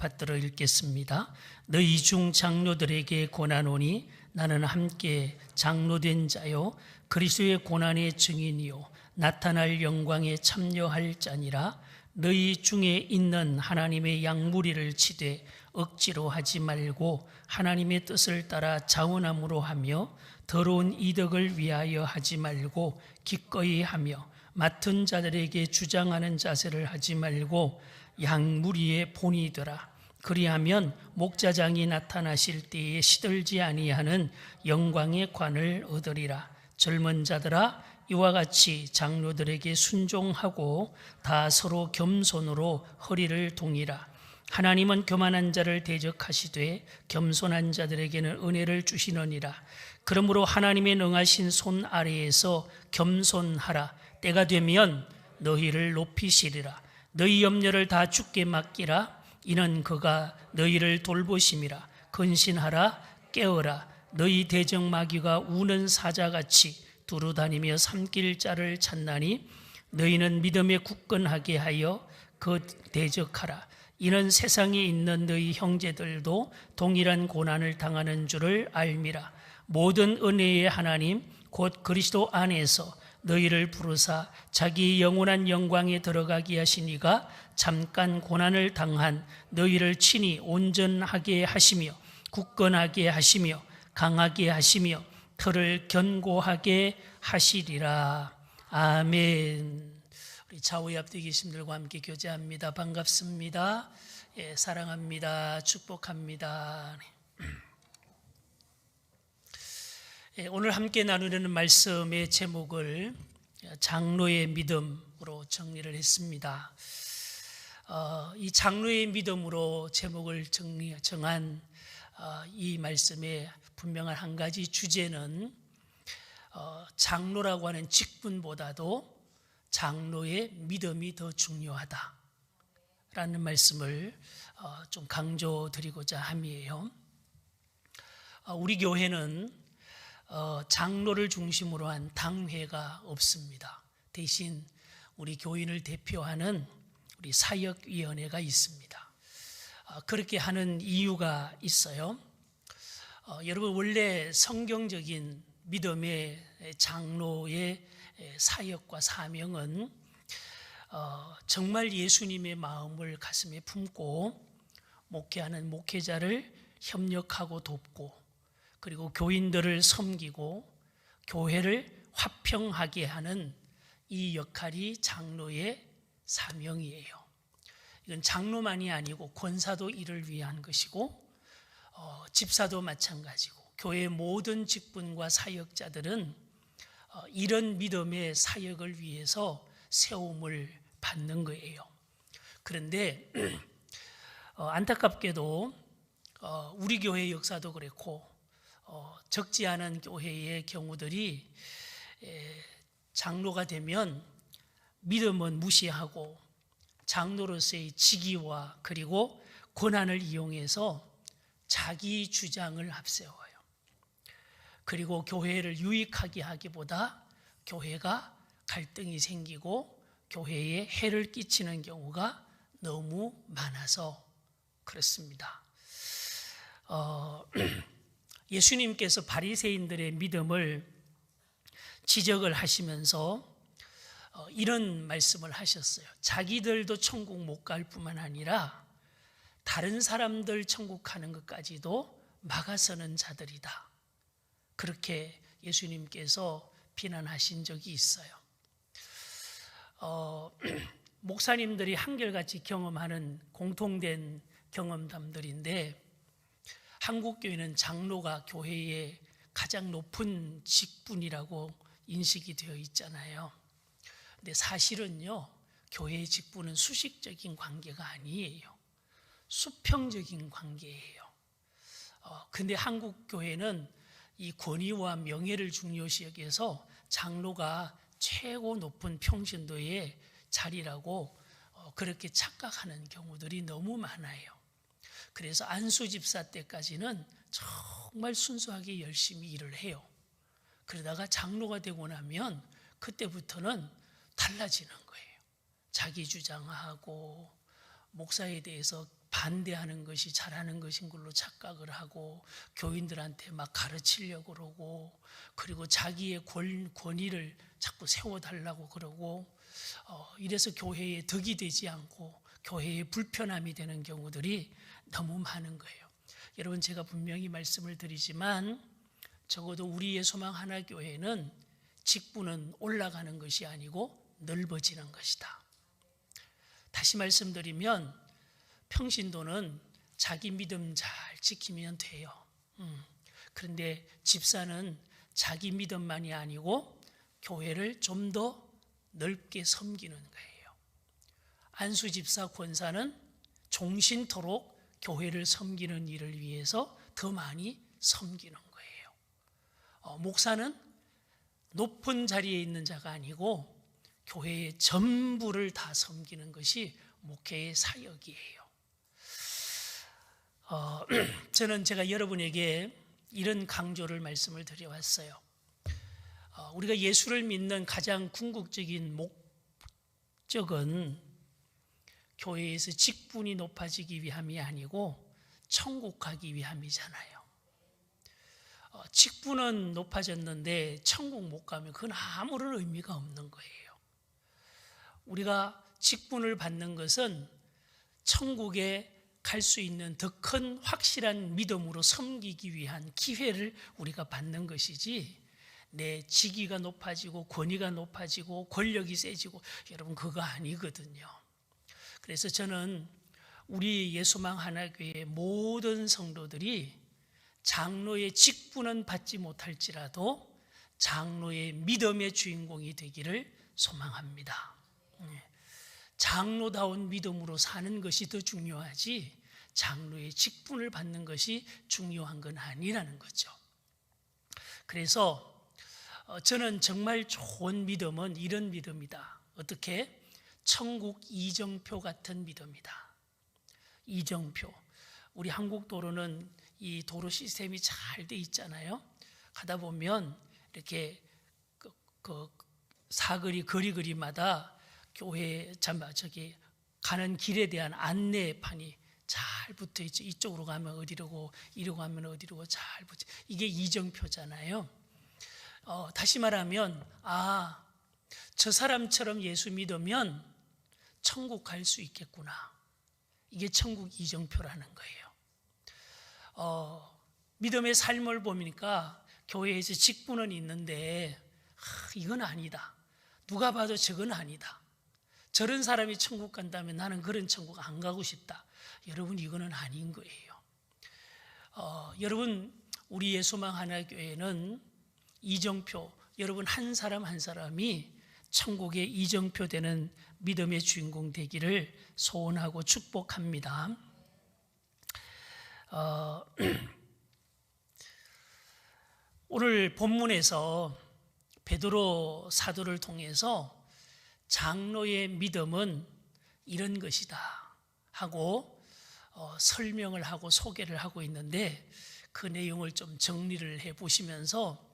받들어 읽겠습니다. 너희 중 장로들에게 권하노니 나는 함께 장로된 자요 그리스도의 고난의 증인이요 나타날 영광에 참여할 자니라. 너희 중에 있는 하나님의 양무리를 치되 억지로 하지 말고 하나님의 뜻을 따라 자원함으로 하며 더러운 이득을 위하여 하지 말고 기꺼이 하며 맡은 자들에게 주장하는 자세를 하지 말고 양무리의 본이 되라. 그리하면 목자장이 나타나실 때에 시들지 아니하는 영광의 관을 얻으리라. 젊은 자들아 이와 같이 장로들에게 순종하고 다 서로 겸손으로 허리를 동이라. 하나님은 교만한 자를 대적하시되 겸손한 자들에게는 은혜를 주시느니라. 그러므로 하나님의 능하신 손 아래에서 겸손하라. 때가 되면 너희를 높이시리라. 너희 염려를 다 주께 맡기라. 이는 그가 너희를 돌보심이라. 근신하라. 깨어라. 너희 대적마귀가 우는 사자같이 두루다니며 삼킬 자를 찾나니 너희는 믿음에 굳건하게 하여 그 대적하라. 이는 세상에 있는 너희 형제들도 동일한 고난을 당하는 줄을 알미라. 모든 은혜의 하나님 곧 그리스도 안에서 너희를 부르사 자기 영원한 영광에 들어가게 하시니가 잠깐 고난을 당한 너희를 친히 온전하게 하시며 굳건하게 하시며 강하게 하시며 털을 견고하게 하시리라. 아멘. 우리 좌우에 앞뒤 계신들과 함께 교제합니다. 반갑습니다. 예, 사랑합니다. 축복합니다. 예, 오늘 함께 나누려는 말씀의 제목을 장로의 믿음으로 정리를 했습니다. 이 장로의 믿음으로 제목을 정한 이 말씀의 분명한 한 가지 주제는 장로라고 하는 직분보다도 장로의 믿음이 더 중요하다라는 말씀을 좀 강조드리고자 함이에요. 우리 교회는 장로를 중심으로 한 당회가 없습니다. 대신 우리 교인을 대표하는 우리 사역위원회가 있습니다. 그렇게 하는 이유가 있어요. 여러분, 원래 성경적인 믿음의 장로의 사역과 사명은 정말 예수님의 마음을 가슴에 품고 목회하는 목회자를 협력하고 돕고 그리고 교인들을 섬기고 교회를 화평하게 하는 이 역할이 장로의 사명이에요. 이건 장로만이 아니고 권사도 이를 위한 것이고 집사도 마찬가지고 교회의 모든 직분과 사역자들은 이런 믿음의 사역을 위해서 세움을 받는 거예요. 그런데 안타깝게도 우리 교회 역사도 그렇고 적지 않은 교회의 경우들이 장로가 되면 믿음은 무시하고 장로로서의 직위와 그리고 권한을 이용해서 자기 주장을 앞세워요. 그리고 교회를 유익하게 하기보다 교회가 갈등이 생기고 교회에 해를 끼치는 경우가 너무 많아서 그렇습니다. 예수님께서 바리새인들의 믿음을 지적을 하시면서 이런 말씀을 하셨어요. 자기들도 천국 못 갈 뿐만 아니라 다른 사람들 천국 가는 것까지도 막아서는 자들이다. 그렇게 예수님께서 비난하신 적이 있어요. 목사님들이 한결같이 경험하는 공통된 경험담들인데 한국교회는 장로가 교회의 가장 높은 직분이라고 인식이 되어 있잖아요. 근데 사실은요, 교회의 직분은 수식적인 관계가 아니에요. 수평적인 관계예요. 근데 한국 교회는 이 권위와 명예를 중요시 여겨서 장로가 최고 높은 평신도의 자리라고 그렇게 착각하는 경우들이 너무 많아요. 그래서 안수 집사 때까지는 정말 순수하게 열심히 일을 해요. 그러다가 장로가 되고 나면 그때부터는 달라지는 거예요. 자기 주장하고 목사에 대해서 반대하는 것이 잘하는 것인 걸로 착각을 하고 교인들한테 막 가르치려고 그러고, 그리고 자기의 권위를 자꾸 세워달라고 그러고, 이래서 교회에 덕이 되지 않고 교회에 불편함이 되는 경우들이 너무 많은 거예요. 여러분, 제가 분명히 말씀을 드리지만 적어도 우리의 소망 하나교회는 직분은 올라가는 것이 아니고 넓어지는 것이다. 다시 말씀드리면 평신도는 자기 믿음 잘 지키면 돼요. 그런데 집사는 자기 믿음만이 아니고 교회를 좀 더 넓게 섬기는 거예요. 안수 집사 권사는 종신토록 교회를 섬기는 일을 위해서 더 많이 섬기는 거예요. 목사는 높은 자리에 있는 자가 아니고 교회의 전부를 다 섬기는 것이 목회의 사역이에요. 저는 제가 여러분에게 이런 강조를 말씀을 드려왔어요. 우리가 예수를 믿는 가장 궁극적인 목적은 교회에서 직분이 높아지기 위함이 아니고 천국 가기 위함이잖아요. 직분은 높아졌는데 천국 못 가면 그건 아무런 의미가 없는 거예요. 우리가 직분을 받는 것은 천국에 갈 수 있는 더 큰 확실한 믿음으로 섬기기 위한 기회를 우리가 받는 것이지, 내 직위가 높아지고 권위가 높아지고 권력이 세지고, 여러분 그거 아니거든요. 그래서 저는 우리 예수망 하나교회 모든 성도들이 장로의 직분은 받지 못할지라도 장로의 믿음의 주인공이 되기를 소망합니다. 장로다운 믿음으로 사는 것이 더 중요하지 장로의 직분을 받는 것이 중요한 건 아니라는 거죠. 그래서 저는 정말 좋은 믿음은 이런 믿음이다. 어떻게? 천국 이정표 같은 믿음이다. 이정표. 우리 한국 도로는 이 도로 시스템이 잘 돼 있잖아요. 가다 보면 이렇게 그 사거리 거리마다 교회 저기 가는 길에 대한 안내판이 잘 붙어 있죠. 이쪽으로 가면 어디로고, 이리로 가면 어디로고 잘 붙어. 이게 이정표잖아요. 다시 말하면 저 사람처럼 예수 믿으면 천국 갈 수 있겠구나. 이게 천국 이정표라는 거예요. 믿음의 삶을 보니까 교회에서 직분은 있는데 이건 아니다. 누가 봐도 저건 아니다. 저런 사람이 천국 간다면 나는 그런 천국 안 가고 싶다. 여러분, 이거는 아닌 거예요. 여러분, 우리 예수망 하나교회는 이정표, 여러분 한 사람 한 사람이 천국의 이정표 되는 믿음의 주인공 되기를 소원하고 축복합니다. 오늘 본문에서 베드로 사도를 통해서 장로의 믿음은 이런 것이다 하고 설명을 하고 소개를 하고 있는데, 그 내용을 좀 정리를 해 보시면서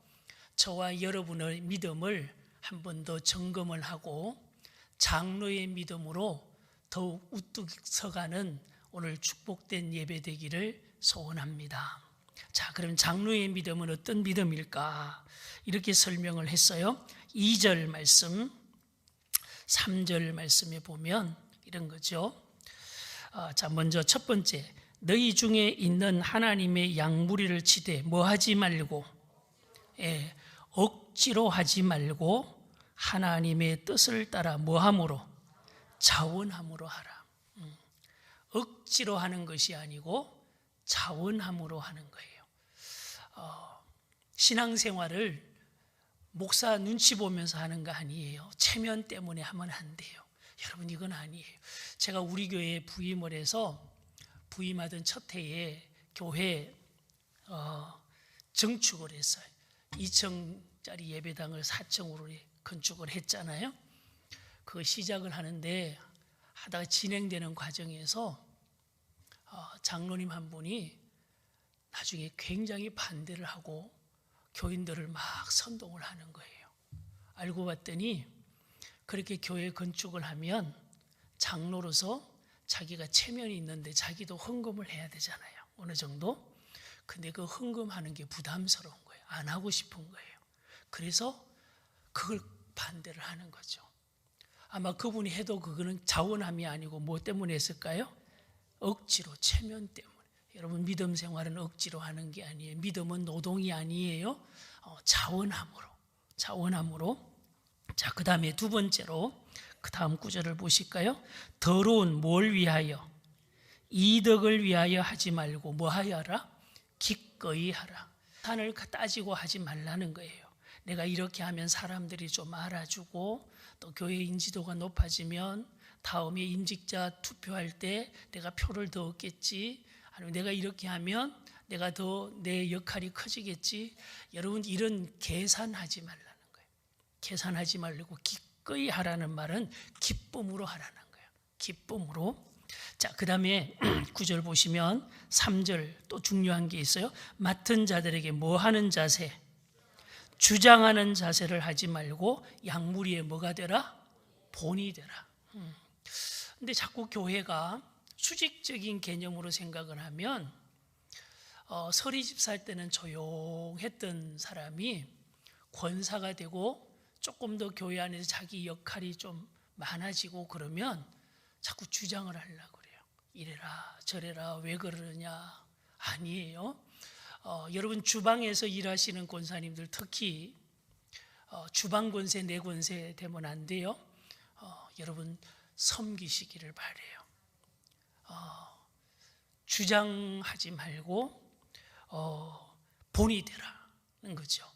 저와 여러분의 믿음을 한 번 더 점검을 하고 장로의 믿음으로 더욱 우뚝 서가는 오늘 축복된 예배 되기를 소원합니다. 자, 그럼 장로의 믿음은 어떤 믿음일까? 이렇게 설명을 했어요. 2절 말씀, 3절 말씀에 보면 이런 거죠. 자, 먼저 첫 번째, 너희 중에 있는 하나님의 양무리를 치되 뭐하지 말고, 억지로 하지 말고 하나님의 뜻을 따라 뭐함으로? 자원함으로 하라. 억지로 하는 것이 아니고 자원함으로 하는 거예요. 신앙생활을 목사 눈치 보면서 하는 거 아니에요. 체면 때문에 하면 안 돼요. 여러분, 이건 아니에요. 제가 우리 교회에 부임을 해서 부임하던 첫 해에 교회 증축을 했어요. 2층짜리 예배당을 4층으로 건축을 했잖아요. 그 시작을 하는데 하다가 진행되는 과정에서 장로님 한 분이 나중에 굉장히 반대를 하고 교인들을 막 선동을 하는 거예요. 알고 봤더니 그렇게 교회 건축을 하면 장로로서 자기가 체면이 있는데 자기도 헌금을 해야 되잖아요. 어느 정도. 근데 그 헌금하는 게 부담스러운 거예요. 안 하고 싶은 거예요. 그래서 그걸 반대를 하는 거죠. 아마 그분이 해도 그거는 자원함이 아니고 뭐 때문에 했을까요? 억지로, 체면 때문에. 여러분, 믿음 생활은 억지로 하는 게 아니에요. 믿음은 노동이 아니에요. 자원함으로. 자, 그 다음에 두 번째로 그 다음 구절을 보실까요? 더러운 뭘 위하여? 이득을 위하여 하지 말고 뭐 하여라? 기꺼이 하라. 산을 따지고 하지 말라는 거예요. 내가 이렇게 하면 사람들이 좀 알아주고 또 교회 인지도가 높아지면 다음에 임직자 투표할 때 내가 표를 더 얻겠지. 아니면 내가 이렇게 하면 내가 더 내 역할이 커지겠지. 여러분, 이런 계산하지 말라는 거예요. 계산하지 말고 기꺼이 하라는 말은 기쁨으로 하라는 거예요. 기쁨으로. 자, 그 다음에 9절 보시면 3절 또 중요한 게 있어요. 맡은 자들에게 뭐 하는 자세? 주장하는 자세를 하지 말고 양무리에 뭐가 되라? 본이 되라. 근데 자꾸 교회가 수직적인 개념으로 생각을 하면 서리집 살 때는 조용했던 사람이 권사가 되고 조금 더 교회 안에서 자기 역할이 좀 많아지고 그러면 자꾸 주장을 하려고 그래요. 이래라 저래라 왜 그러느냐. 아니에요. 여러분, 주방에서 일하시는 권사님들 특히 주방 권세 내 권세 되면 안 돼요. 여러분, 섬기시기를 바래요. 주장하지 말고 본이 되라는 거죠.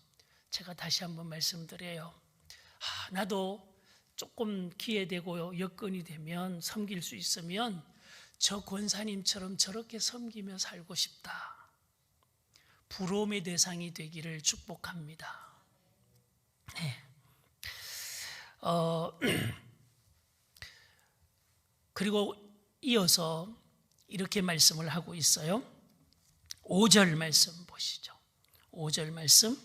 제가 다시 한번 말씀드려요. 나도 조금 기회되고 여건이 되면 섬길 수 있으면 저 권사님처럼 저렇게 섬기며 살고 싶다. 부러움의 대상이 되기를 축복합니다. 네. 그리고 이어서 이렇게 말씀을 하고 있어요. 5절 말씀 보시죠. 5절 말씀.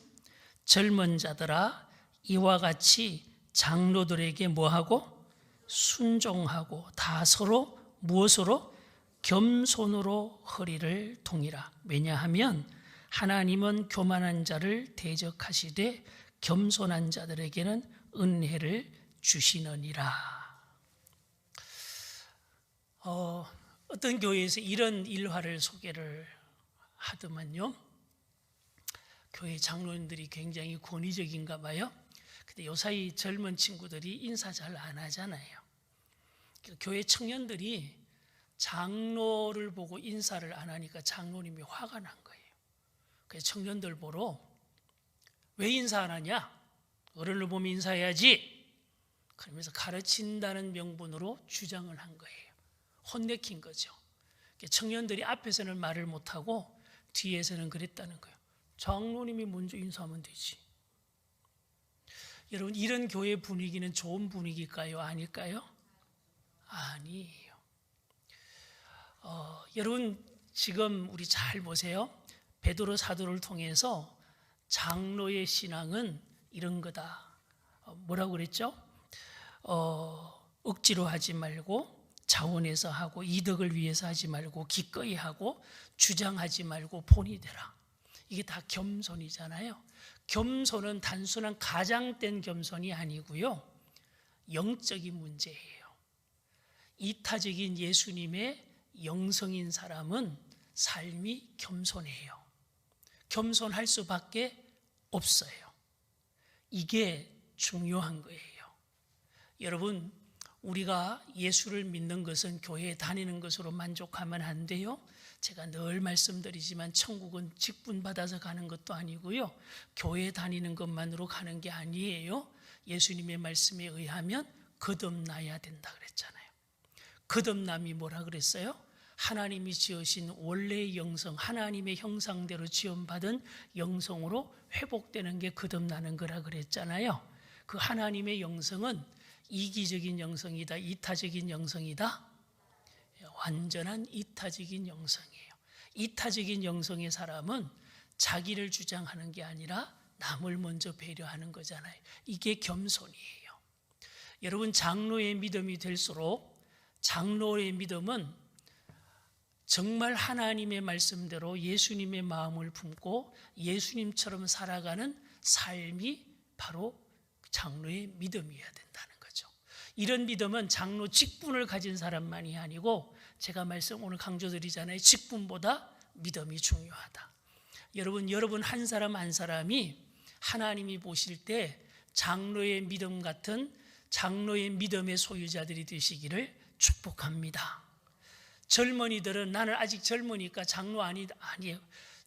젊은 자들아 이와 같이 장로들에게 뭐하고? 순종하고 다 서로 무엇으로? 겸손으로 허리를 동이라. 왜냐하면 하나님은 교만한 자를 대적하시되 겸손한 자들에게는 은혜를 주시느니라. 어떤 교회에서 이런 일화를 소개를 하더만요. 교회 장로님들이 굉장히 권위적인가 봐요. 근데 요사이 젊은 친구들이 인사 잘 안 하잖아요. 교회 청년들이 장로를 보고 인사를 안 하니까 장로님이 화가 난 거예요. 그래서 청년들 보러 왜 인사 안 하냐? 어른을 보면 인사해야지. 그러면서 가르친다는 명분으로 주장을 한 거예요. 혼내킨 거죠. 청년들이 앞에서는 말을 못하고 뒤에서는 그랬다는 거예요. 장로님이 먼저 인사하면 되지. 여러분, 이런 교회 분위기는 좋은 분위기일까요? 아닐까요? 아니에요. 여러분, 지금 우리 잘 보세요. 베드로 사도를 통해서 장로의 신앙은 이런 거다. 뭐라고 그랬죠? 억지로 하지 말고 자원해서 하고 이득을 위해서 하지 말고 기꺼이 하고 주장하지 말고 본이 되라. 이게 다 겸손이잖아요. 겸손은 단순한 가장된 겸손이 아니고요. 영적인 문제예요. 이타적인 예수님의 영성인 사람은 삶이 겸손해요. 겸손할 수밖에 없어요. 이게 중요한 거예요. 여러분, 우리가 예수를 믿는 것은 교회에 다니는 것으로 만족하면 안 돼요. 제가 늘 말씀드리지만 천국은 직분받아서 가는 것도 아니고요. 교회 다니는 것만으로 가는 게 아니에요. 예수님의 말씀에 의하면 거듭나야 된다 그랬잖아요. 거듭남이 뭐라 그랬어요? 하나님이 지으신 원래의 영성, 하나님의 형상대로 지음받은 영성으로 회복되는 게 거듭나는 거라 그랬잖아요. 그 하나님의 영성은 이기적인 영성이다, 이타적인 영성이다? 완전한 이타적인 영성이에요. 이타적인 영성의 사람은 자기를 주장하는 게 아니라 남을 먼저 배려하는 거잖아요. 이게 겸손이에요. 여러분, 장로의 믿음이 될수록 장로의 믿음은 정말 하나님의 말씀대로 예수님의 마음을 품고 예수님처럼 살아가는 삶이 바로 장로의 믿음이어야 된다는 거죠. 이런 믿음은 장로 직분을 가진 사람만이 아니고, 제가 오늘 강조드리잖아요. 직분보다 믿음이 중요하다. 여러분 한 사람 한 사람이 하나님이 보실 때 장로의 믿음 같은 장로의 믿음의 소유자들이 되시기를 축복합니다. 젊은이들은 나는 아직 젊으니까 장로 아니에요.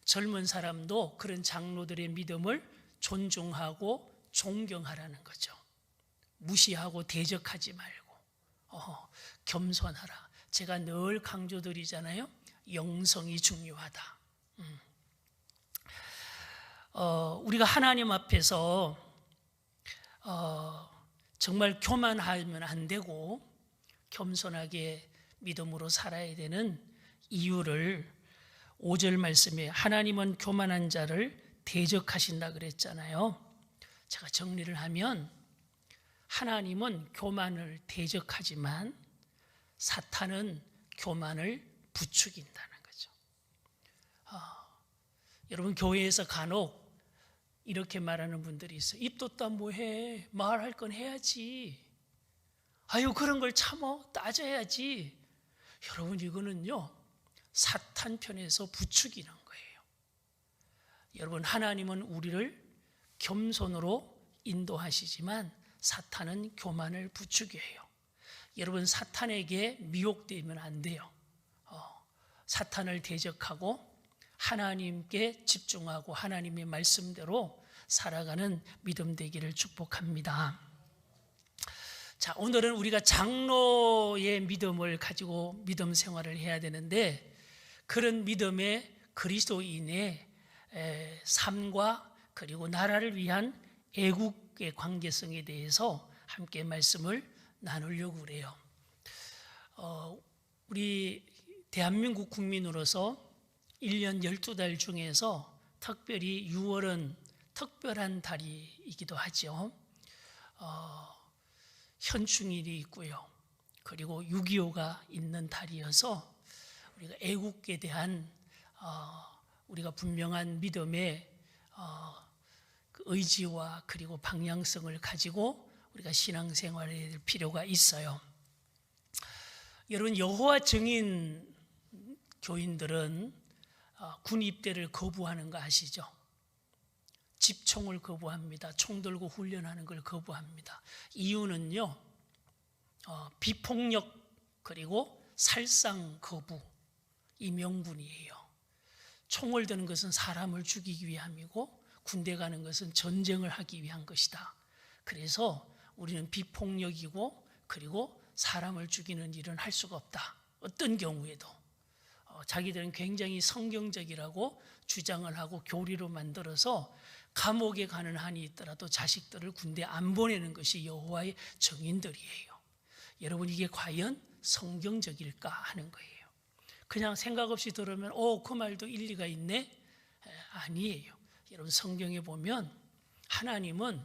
젊은 사람도 그런 장로들의 믿음을 존중하고 존경하라는 거죠. 무시하고 대적하지 말고 겸손하라. 제가 늘 강조드리잖아요. 영성이 중요하다. 우리가 하나님 앞에서 정말 교만하면 안 되고 겸손하게 믿음으로 살아야 되는 이유를 5절 말씀에 하나님은 교만한 자를 대적하신다 그랬잖아요. 제가 정리를 하면 하나님은 교만을 대적하지만 사탄은 교만을 부추긴다는 거죠. 여러분, 교회에서 간혹 이렇게 말하는 분들이 있어요. 입 뒀다 뭐해? 말할 건 해야지. 아유, 그런 걸 참어? 따져야지. 여러분, 이거는요 사탄 편에서 부추기는 거예요. 여러분, 하나님은 우리를 겸손으로 인도하시지만 사탄은 교만을 부추겨요. 여러분, 사탄에게 미혹되면 안 돼요. 사탄을 대적하고 하나님께 집중하고 하나님의 말씀대로 살아가는 믿음 되기를 축복합니다. 자, 오늘은 우리가 장로의 믿음을 가지고 믿음 생활을 해야 되는데, 그런 믿음의 그리스도인의 삶과 그리고 나라를 위한 애국의 관계성에 대해서 함께 말씀을 나누려고 그래요. 우리 대한민국 국민으로서 1년 12달 중에서 특별히 6월은 특별한 달이기도 하죠. 현충일이 있고요. 그리고 6.25가 있는 달이어서 우리가 애국에 대한 우리가 분명한 믿음의 의지와 그리고 방향성을 가지고 우리가 신앙생활해야 될 필요가 있어요. 여러분, 여호와 증인 교인들은 군 입대를 거부하는 거 아시죠? 집총을 거부합니다. 총 들고 훈련하는 걸 거부합니다. 이유는요, 비폭력 그리고 살상 거부, 이 명분이에요. 총을 드는 것은 사람을 죽이기 위함이고 군대 가는 것은 전쟁을 하기 위한 것이다. 그래서 우리는 비폭력이고 그리고 사람을 죽이는 일은 할 수가 없다. 어떤 경우에도 자기들은 굉장히 성경적이라고 주장을 하고 교리로 만들어서 감옥에 가는 한이 있더라도 자식들을 군대 안 보내는 것이 여호와의 증인들이에요. 여러분, 이게 과연 성경적일까 하는 거예요. 그냥 생각 없이 들으면 그 말도 일리가 있네? 아니에요. 여러분, 성경에 보면 하나님은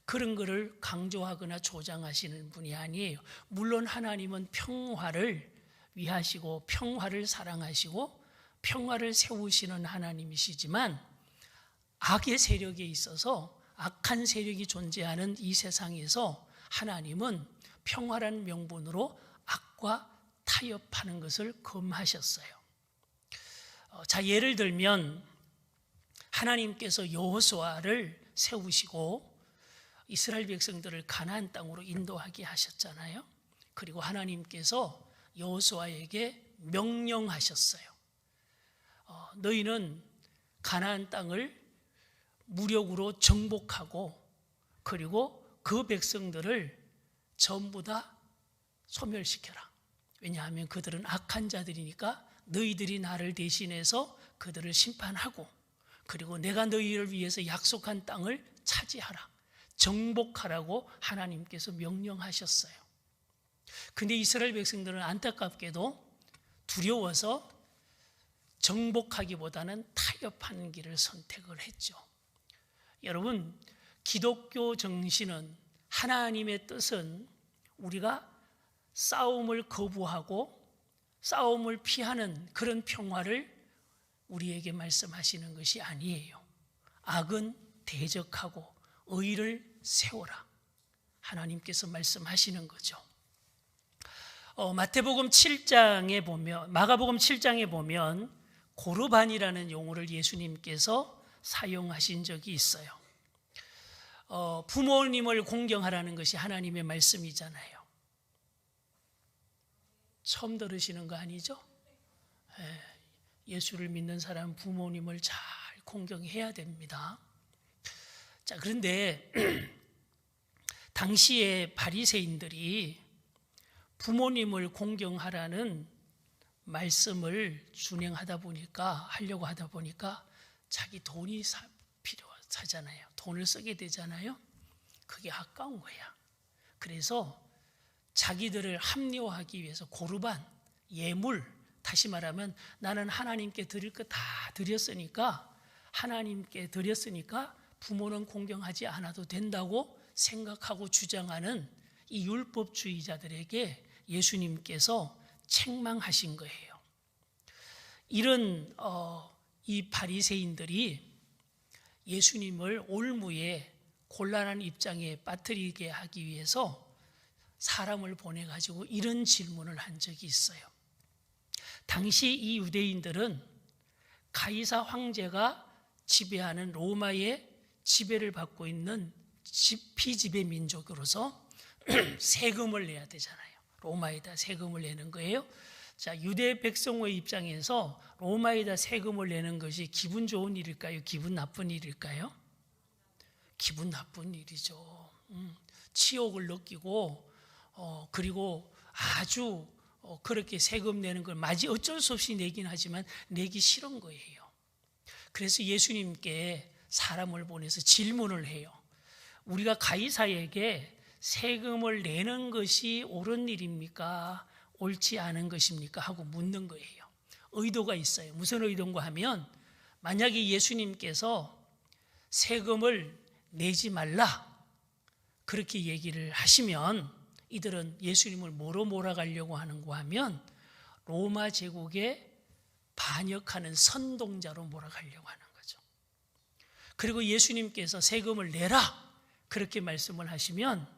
그런 것을 강조하거나 조장하시는 분이 아니에요. 물론 하나님은 평화를 위하시고 평화를 사랑하시고 평화를 세우시는 하나님이시지만, 악의 세력에 있어서 악한 세력이 존재하는 이 세상에서 하나님은 평화라는 명분으로 악과 타협하는 것을 금하셨어요. 자, 예를 들면 하나님께서 여호수아를 세우시고 이스라엘 백성들을 가나안 땅으로 인도하게 하셨잖아요. 그리고 하나님께서 여호수아에게 명령하셨어요. 너희는 가나안 땅을 무력으로 정복하고 그리고 그 백성들을 전부 다 소멸시켜라. 왜냐하면 그들은 악한 자들이니까 너희들이 나를 대신해서 그들을 심판하고, 그리고 내가 너희를 위해서 약속한 땅을 차지하라, 정복하라고 하나님께서 명령하셨어요. 근데 이스라엘 백성들은 안타깝게도 두려워서 정복하기보다는 타협하는 길을 선택을 했죠. 여러분, 기독교 정신은, 하나님의 뜻은 우리가 싸움을 거부하고 싸움을 피하는 그런 평화를 우리에게 말씀하시는 것이 아니에요. 악은 대적하고 의를 세워라. 하나님께서 말씀하시는 거죠. 마태복음 7장에 보면, 마가복음 7장에 보면 고르반이라는 용어를 예수님께서 사용하신 적이 있어요. 부모님을 공경하라는 것이 하나님의 말씀이잖아요. 처음 들으시는 거 아니죠? 예수를 믿는 사람은 부모님을 잘 공경해야 됩니다. 자, 그런데 당시에 바리새인들이 부모님을 공경하라는 말씀을 하려고 하다 보니까 자기 돈이 필요하잖아요. 돈을 쓰게 되잖아요. 그게 아까운 거야. 그래서 자기들을 합리화하기 위해서 고르반, 예물, 다시 말하면 나는 하나님께 드릴 거 다 하나님께 드렸으니까 부모는 공경하지 않아도 된다고 생각하고 주장하는 이 율법주의자들에게 예수님께서 책망하신 거예요. 이런 이 바리새인들이 예수님을 올무에 곤란한 입장에 빠뜨리게 하기 위해서 사람을 보내가지고 이런 질문을 한 적이 있어요. 당시 이 유대인들은 가이사 황제가 지배하는 로마의 지배를 받고 있는 피지배 민족으로서 세금을 내야 되잖아요. 로마에다 세금을 내는 거예요. 자, 유대 백성의 입장에서 로마에다 세금을 내는 것이 기분 좋은 일일까요? 기분 나쁜 일일까요? 기분 나쁜 일이죠. 치욕을 느끼고 그리고 아주 그렇게 세금 내는 걸 어쩔 수 없이 내긴 하지만 내기 싫은 거예요. 그래서 예수님께 사람을 보내서 질문을 해요. 우리가 가이사에게 세금을 내는 것이 옳은 일입니까? 옳지 않은 것입니까? 하고 묻는 거예요. 의도가 있어요. 무슨 의도인가 하면 만약에 예수님께서 세금을 내지 말라 그렇게 얘기를 하시면 이들은 예수님을 뭐로 몰아가려고 하는가 하면 로마 제국에 반역하는 선동자로 몰아가려고 하는 거죠. 그리고 예수님께서 세금을 내라 그렇게 말씀을 하시면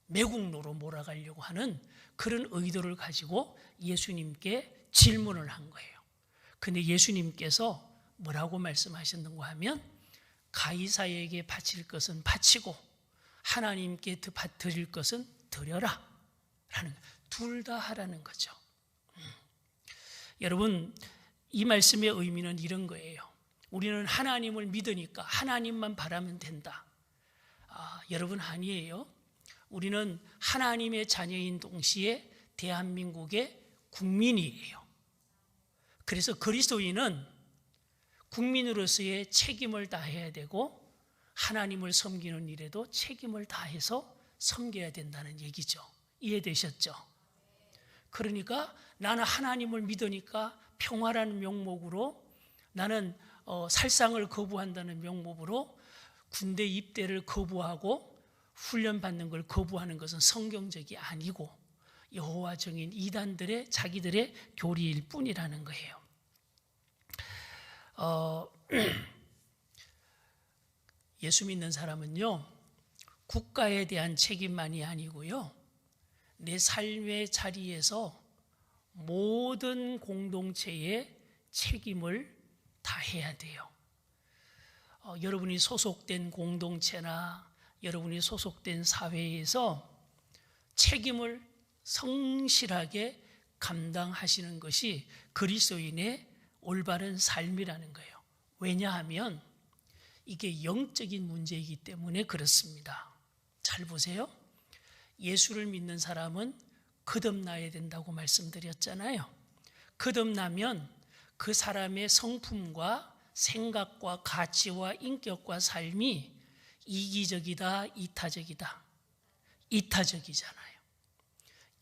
매국노로 몰아가려고 하는 그런 의도를 가지고 예수님께 질문을 한 거예요. 근데 예수님께서 뭐라고 말씀하셨는가 하면 가이사에게 바칠 것은 바치고 하나님께 드릴 것은 드려라 라는, 둘 다 하라는 거죠. 여러분, 이 말씀의 의미는 이런 거예요. 우리는 하나님을 믿으니까 하나님만 바라면 된다. 여러분, 아니에요. 우리는 하나님의 자녀인 동시에 대한민국의 국민이에요. 그래서 그리스도인은 국민으로서의 책임을 다해야 되고 하나님을 섬기는 일에도 책임을 다해서 섬겨야 된다는 얘기죠. 이해되셨죠? 그러니까 나는 하나님을 믿으니까 평화라는 명목으로, 나는 살상을 거부한다는 명목으로 군대 입대를 거부하고 훈련받는 걸 거부하는 것은 성경적이 아니고 여호와 정인 이단들의 자기들의 교리일 뿐이라는 거예요. 예수 믿는 사람은요, 국가에 대한 책임만이 아니고요, 내 삶의 자리에서 모든 공동체의 책임을 다해야 돼요. 여러분이 소속된 공동체나 여러분이 소속된 사회에서 책임을 성실하게 감당하시는 것이 그리스도인의 올바른 삶이라는 거예요. 왜냐하면 이게 영적인 문제이기 때문에 그렇습니다. 잘 보세요. 예수를 믿는 사람은 거듭나야 된다고 말씀드렸잖아요. 거듭나면 그 사람의 성품과 생각과 가치와 인격과 삶이 이기적이다, 이타적이다. 이타적이잖아요.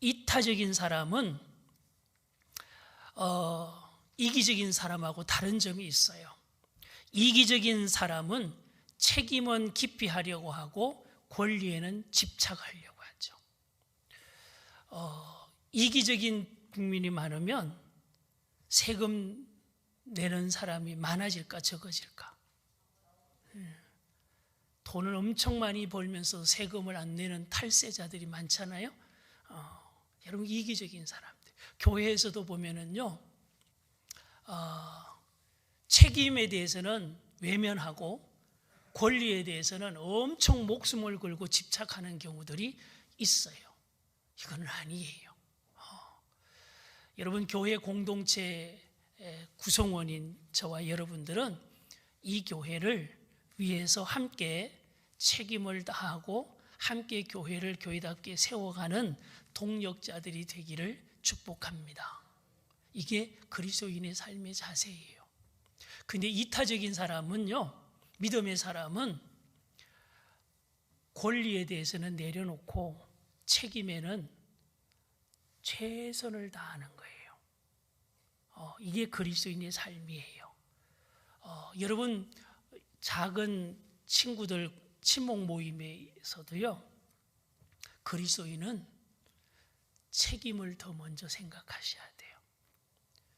이타적인 사람은 이기적인 사람하고 다른 점이 있어요. 이기적인 사람은 책임은 깊이 하려고 하고 권리에는 집착하려고 하죠. 이기적인 국민이 많으면 세금 내는 사람이 많아질까 적어질까? 돈을 엄청 많이 벌면서 세금을 안 내는 탈세자들이 많잖아요. 여러분, 이기적인 사람들. 교회에서도 보면은요, 책임에 대해서는 외면하고 권리에 대해서는 엄청 목숨을 걸고 집착하는 경우들이 있어요. 이건 아니에요. 여러분, 교회 공동체 구성원인 저와 여러분들은 이 교회를 위해서 함께 책임을 다하고 함께 교회를 교회답게 세워가는 동력자들이 되기를 축복합니다. 이게 그리스도인의 삶의 자세예요. 근데 이타적인 사람은요, 믿음의 사람은 권리에 대해서는 내려놓고 책임에는 최선을 다하는 거예요. 이게 그리스도인의 삶이에요. 여러분, 작은 친구들 친목 모임에서도요, 그리스도인은 책임을 더 먼저 생각하셔야 돼요.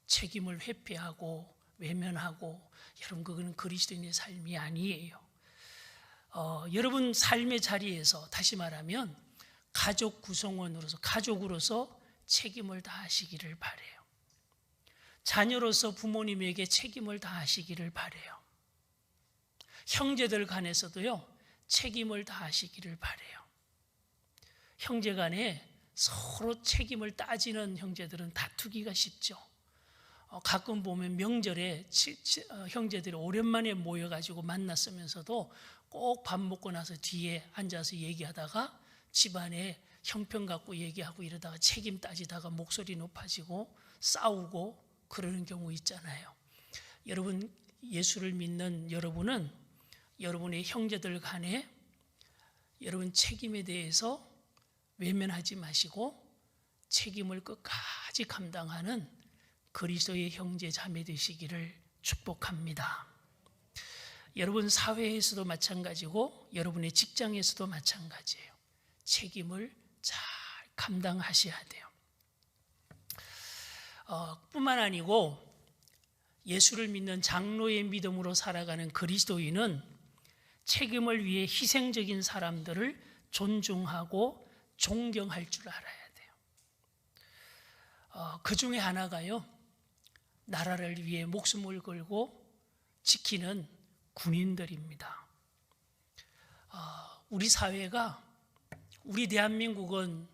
책임을 회피하고 외면하고, 여러분, 그거는 그리스도인의 삶이 아니에요. 여러분 삶의 자리에서 다시 말하면 가족 구성원으로서, 가족으로서 책임을 다하시기를 바라요. 자녀로서 부모님에게 책임을 다하시기를 바라요. 형제들 간에서도요, 책임을 다하시기를 바라요. 형제 간에 서로 책임을 따지는 형제들은 다투기가 쉽죠. 가끔 보면 명절에 형제들이 오랜만에 모여가지고 만났으면서도 꼭 밥 먹고 나서 뒤에 앉아서 얘기하다가 집안에 형편 갖고 얘기하고 이러다가 책임 따지다가 목소리 높아지고 싸우고 그러는 경우 있잖아요. 여러분, 예수를 믿는 여러분은 여러분의 형제들 간에 여러분 책임에 대해서 외면하지 마시고 책임을 끝까지 감당하는 그리스도의 형제 자매 되시기를 축복합니다. 여러분 사회에서도 마찬가지고 여러분의 직장에서도 마찬가지예요. 책임을 잘 감당하셔야 돼요. 뿐만 아니고 예수를 믿는 장로의 믿음으로 살아가는 그리스도인은 책임을 위해 희생적인 사람들을 존중하고 존경할 줄 알아야 돼요. 그 중에 하나가요, 나라를 위해 목숨을 걸고 지키는 군인들입니다. 우리 사회가, 우리 대한민국은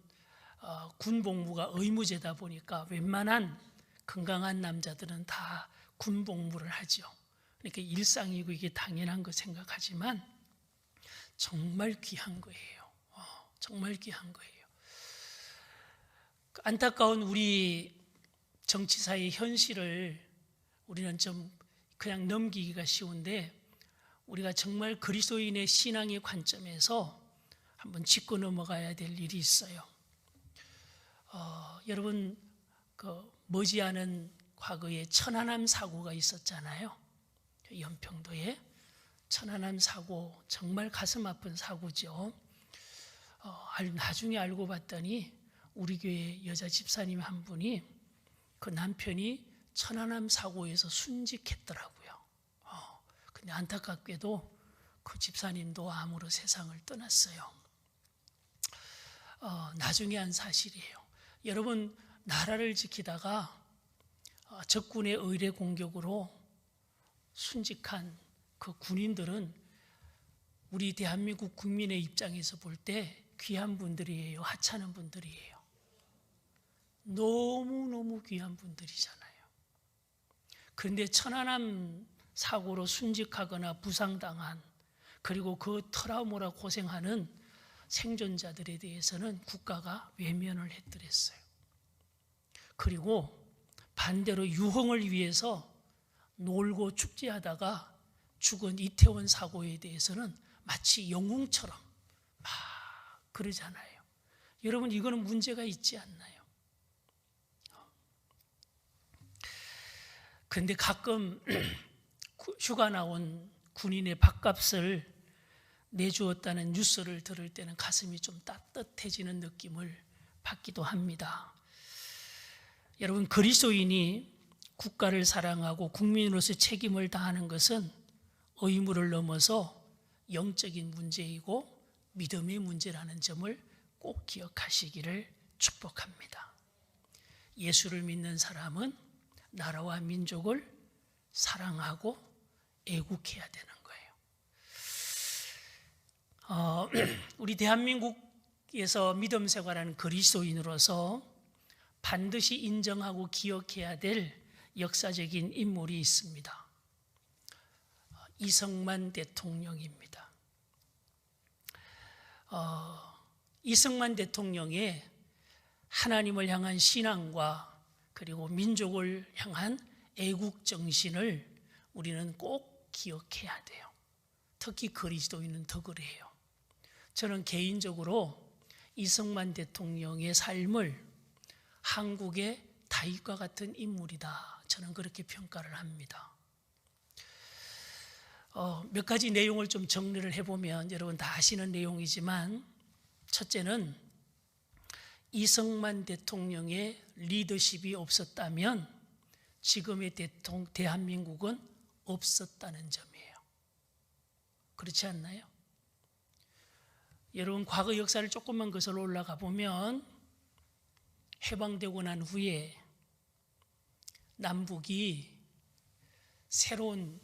군복무가 의무제다 보니까 웬만한 건강한 남자들은 다 군복무를 하죠. 그러니까 일상이고 이게 당연한 거 생각하지만 정말 귀한 거예요. 정말 귀한 거예요. 안타까운 우리 정치사의 현실을 우리는 좀 그냥 넘기기가 쉬운데, 우리가 정말 그리스도인의 신앙의 관점에서 한번 짚고 넘어가야 될 일이 있어요. 여러분, 머지않은 과거에 천안함 사고가 있었잖아요. 연평도에 천안함 사고, 정말 가슴 아픈 사고죠. 나중에 알고 봤더니 우리 교회 여자 집사님 한 분이 그 남편이 천안함 사고에서 순직했더라고요. 근데 안타깝게도 그 집사님도 암으로 세상을 떠났어요. 나중에 한 사실이에요. 여러분, 나라를 지키다가 적군의 의례 공격으로 순직한 그 군인들은 우리 대한민국 국민의 입장에서 볼 때 귀한 분들이에요? 하찮은 분들이에요? 너무너무 귀한 분들이잖아요. 그런데 천안함 사고로 순직하거나 부상당한, 그리고 그 트라우마로 고생하는 생존자들에 대해서는 국가가 외면을 했더랬어요. 그리고 반대로 유흥을 위해서 놀고 축제하다가 죽은 이태원 사고에 대해서는 마치 영웅처럼 막 그러잖아요. 여러분, 이거는 문제가 있지 않나요? 그런데 가끔 휴가 나온 군인의 밥값을 내주었다는 뉴스를 들을 때는 가슴이 좀 따뜻해지는 느낌을 받기도 합니다. 여러분, 그리스도인이 국가를 사랑하고 국민으로서 책임을 다하는 것은 의무를 넘어서 영적인 문제이고 믿음의 문제라는 점을 꼭 기억하시기를 축복합니다. 예수를 믿는 사람은 나라와 민족을 사랑하고 애국해야 되는 거예요. 우리 대한민국에서 믿음 생활하는 그리스도인으로서 반드시 인정하고 기억해야 될 역사적인 인물이 있습니다. 이승만 대통령입니다. 이승만 대통령의 하나님을 향한 신앙과 그리고 민족을 향한 애국 정신을 우리는 꼭 기억해야 돼요. 특히 그리스도인은 더 그래요. 저는 개인적으로 이승만 대통령의 삶을 한국의 다윗과 같은 인물이다, 저는 그렇게 평가를 합니다. 몇 가지 내용을 좀 정리를 해보면 여러분 다 아시는 내용이지만, 첫째는 이승만 대통령의 리더십이 없었다면 지금의 대한민국은 없었다는 점이에요. 그렇지 않나요? 여러분, 과거 역사를 조금만 거슬러 올라가 보면 해방되고 난 후에 남북이 새로운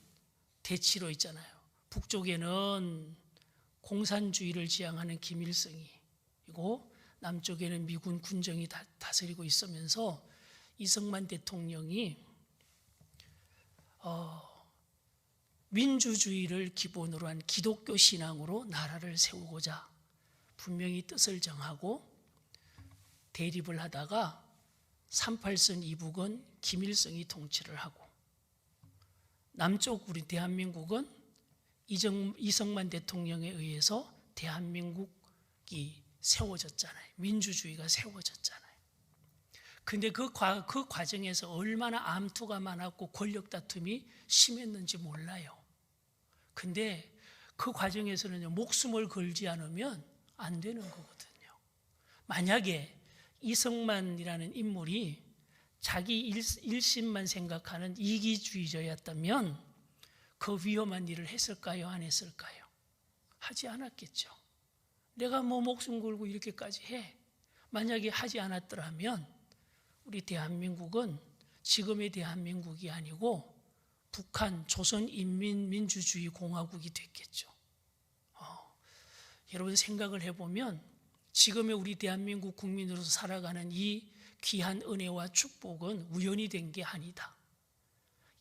대치로 있잖아요. 북쪽에는 공산주의를 지향하는 김일성이고 남쪽에는 미군 군정이 다스리고 있으면서 이승만 대통령이 민주주의를 기본으로 한 기독교 신앙으로 나라를 세우고자 분명히 뜻을 정하고 대립을 하다가 38선 이북은 김일성이 통치를 하고, 남쪽 우리 대한민국은 이승만 대통령에 의해서 대한민국이 세워졌잖아요. 민주주의가 세워졌잖아요. 근데 그 과정에서 얼마나 암투가 많았고 권력 다툼이 심했는지 몰라요. 근데 그 과정에서는 목숨을 걸지 않으면 안 되는 거거든요. 만약에 이승만이라는 인물이 자기 일심만 생각하는 이기주의자였다면 그 위험한 일을 했을까요? 안 했을까요? 하지 않았겠죠. 내가 목숨 걸고 이렇게까지 해. 만약에 하지 않았더라면 우리 대한민국은 지금의 대한민국이 아니고 북한 조선인민민주주의 공화국이 됐겠죠. 여러분, 생각을 해보면 지금의 우리 대한민국 국민으로서 살아가는 이 귀한 은혜와 축복은 우연이 된 게 아니다.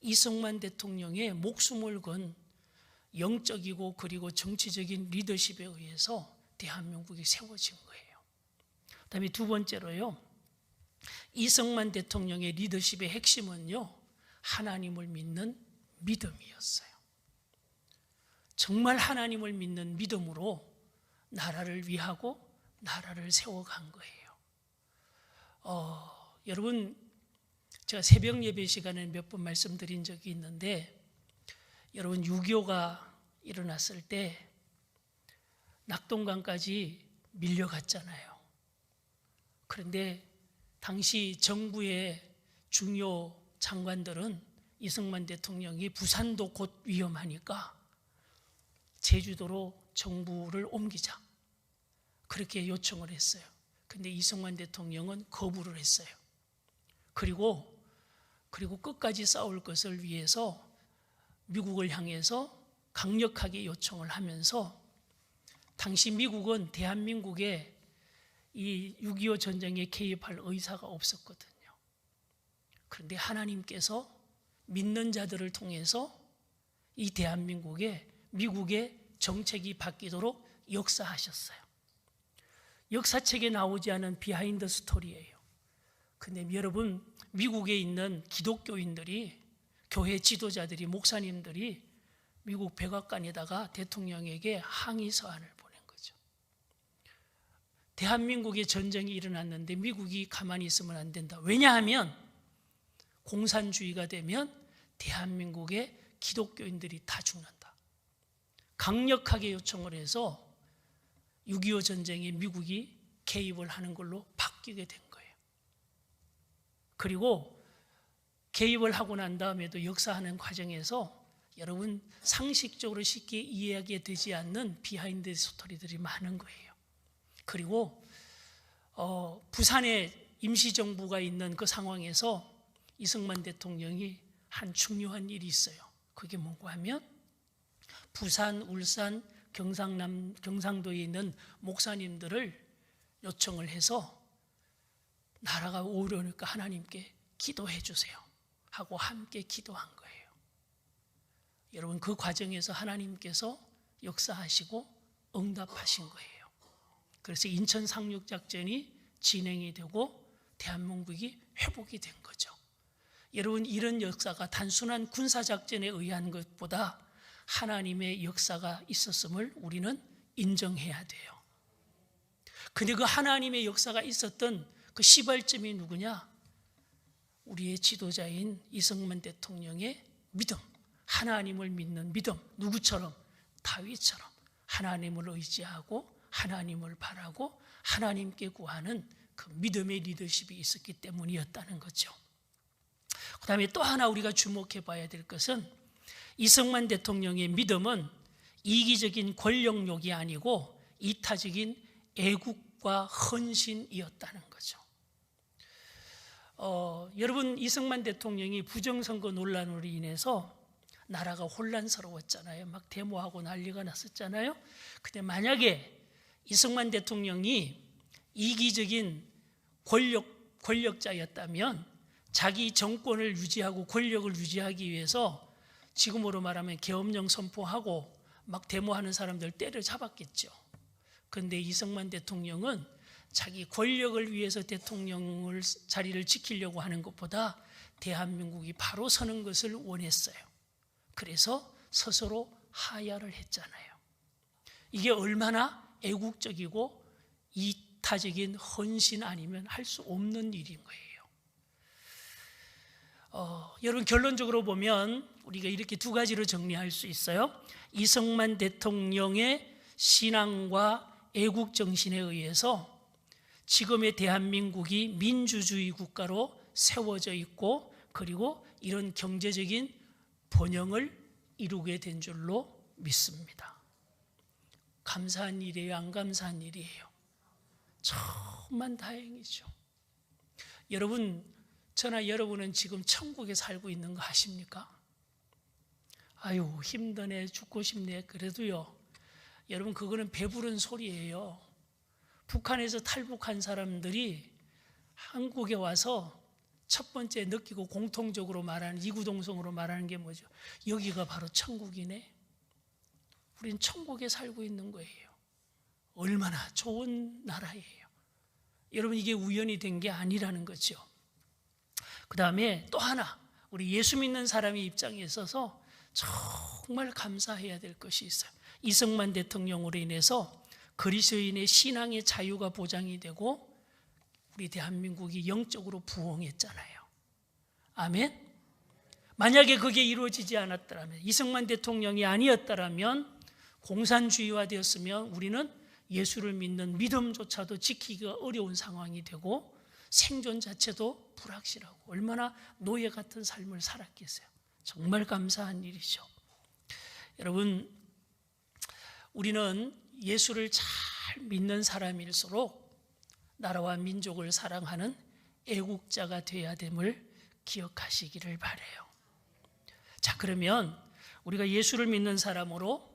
이승만 대통령의 목숨을 건 영적이고 그리고 정치적인 리더십에 의해서 대한민국이 세워진 거예요. 그다음에 두 번째로요, 이승만 대통령의 리더십의 핵심은요, 하나님을 믿는 믿음이었어요. 정말 하나님을 믿는 믿음으로 나라를 위하고 나라를 세워간 거예요. 여러분, 제가 새벽 예배 시간에 몇 번 말씀드린 적이 있는데, 여러분 6.25가 일어났을 때 낙동강까지 밀려갔잖아요. 그런데 당시 정부의 중요 장관들은 이승만 대통령이 부산도 곧 위험하니까 제주도로 정부를 옮기자, 그렇게 요청을 했어요. 근데 이승만 대통령은 거부를 했어요. 그리고 끝까지 싸울 것을 위해서 미국을 향해서 강력하게 요청을 하면서, 당시 미국은 대한민국에 이 6.25 전쟁에 개입할 의사가 없었거든요. 그런데 하나님께서 믿는 자들을 통해서 이 대한민국에 미국의 정책이 바뀌도록 역사하셨어요. 역사책에 나오지 않은 비하인드 스토리예요. 근데 여러분, 미국에 있는 기독교인들이, 교회 지도자들이, 목사님들이 미국 백악관에다가 대통령에게 항의 서한을 보낸 거죠. 대한민국에 전쟁이 일어났는데 미국이 가만히 있으면 안 된다. 왜냐하면 공산주의가 되면 대한민국의 기독교인들이 다 죽는다. 강력하게 요청을 해서 6.25 전쟁에 미국이 개입을 하는 걸로 바꿔 바뀌게 된 거예요. 그리고 개입을 하고 난 다음에도 역사하는 과정에서 여러분 상식적으로 쉽게 이해하게 되지 않는 비하인드 스토리들이 많은 거예요. 그리고 부산에 임시정부가 있는 그 상황에서 이승만 대통령이 한 중요한 일이 있어요. 그게 뭐고 하면 부산, 울산, 경상도에 있는 목사님들을 요청을 해서 나라가 오려니까 하나님께 기도해 주세요 하고 함께 기도한 거예요. 여러분 그 과정에서 하나님께서 역사하시고 응답하신 거예요. 그래서 인천 상륙작전이 진행이 되고 대한민국이 회복이 된 거죠. 여러분 이런 역사가 단순한 군사작전에 의한 것보다 하나님의 역사가 있었음을 우리는 인정해야 돼요. 근데 그 하나님의 역사가 있었던 그 시발점이 누구냐? 우리의 지도자인 이승만 대통령의 믿음, 하나님을 믿는 믿음. 누구처럼? 다윗처럼 하나님을 의지하고 하나님을 바라고 하나님께 구하는 그 믿음의 리더십이 있었기 때문이었다는 거죠. 그 다음에 또 하나 우리가 주목해 봐야 될 것은 이승만 대통령의 믿음은 이기적인 권력욕이 아니고 이타적인 애국과 헌신이었다는 거죠. 여러분 이승만 대통령이 부정선거 논란으로 인해서 나라가 혼란스러웠잖아요. 막 데모하고 난리가 났었잖아요. 근데 만약에 이승만 대통령이 이기적인 권력자였다면 자기 정권을 유지하고 권력을 유지하기 위해서 지금으로 말하면 계엄령 선포하고 막 데모하는 사람들 때려잡았겠죠. 그런데 이승만 대통령은 자기 권력을 위해서 대통령 자리를 지키려고 하는 것보다 대한민국이 바로 서는 것을 원했어요. 그래서 스스로 하야를 했잖아요. 이게 얼마나 애국적이고 이타적인 헌신 아니면 할 수 없는 일인 거예요. 여러분 결론적으로 보면 우리가 이렇게 두 가지로 정리할 수 있어요. 이승만 대통령의 신앙과 애국 정신에 의해서 지금의 대한민국이 민주주의 국가로 세워져 있고 그리고 이런 경제적인 번영을 이루게 된 줄로 믿습니다. 감사한 일이에요? 안 감사한 일이에요? 정말 다행이죠. 여러분, 저나 여러분은 지금 천국에 살고 있는 거 아십니까? 아유 힘드네 죽고 싶네. 그래도요 여러분 그거는 배부른 소리예요. 북한에서 탈북한 사람들이 한국에 와서 첫 번째 느끼고 공통적으로 말하는 이구동성으로 말하는 게 뭐죠? 여기가 바로 천국이네. 우린 천국에 살고 있는 거예요. 얼마나 좋은 나라예요. 여러분 이게 우연이 된 게 아니라는 거죠. 그 다음에 또 하나 우리 예수 믿는 사람의 입장에 있어서 정말 감사해야 될 것이 있어요. 이승만 대통령으로 인해서 그리스도인의 신앙의 자유가 보장이 되고 우리 대한민국이 영적으로 부흥했잖아요. 아멘. 만약에 그게 이루어지지 않았더라면 이승만 대통령이 아니었더라면 공산주의화 되었으면 우리는 예수를 믿는 믿음조차도 지키기가 어려운 상황이 되고 생존 자체도 불확실하고 얼마나 노예 같은 삶을 살았겠어요. 정말 감사한 일이죠. 여러분 우리는 예수를 잘 믿는 사람일수록 나라와 민족을 사랑하는 애국자가 되어야 됨을 기억하시기를 바라요. 자, 그러면 우리가 예수를 믿는 사람으로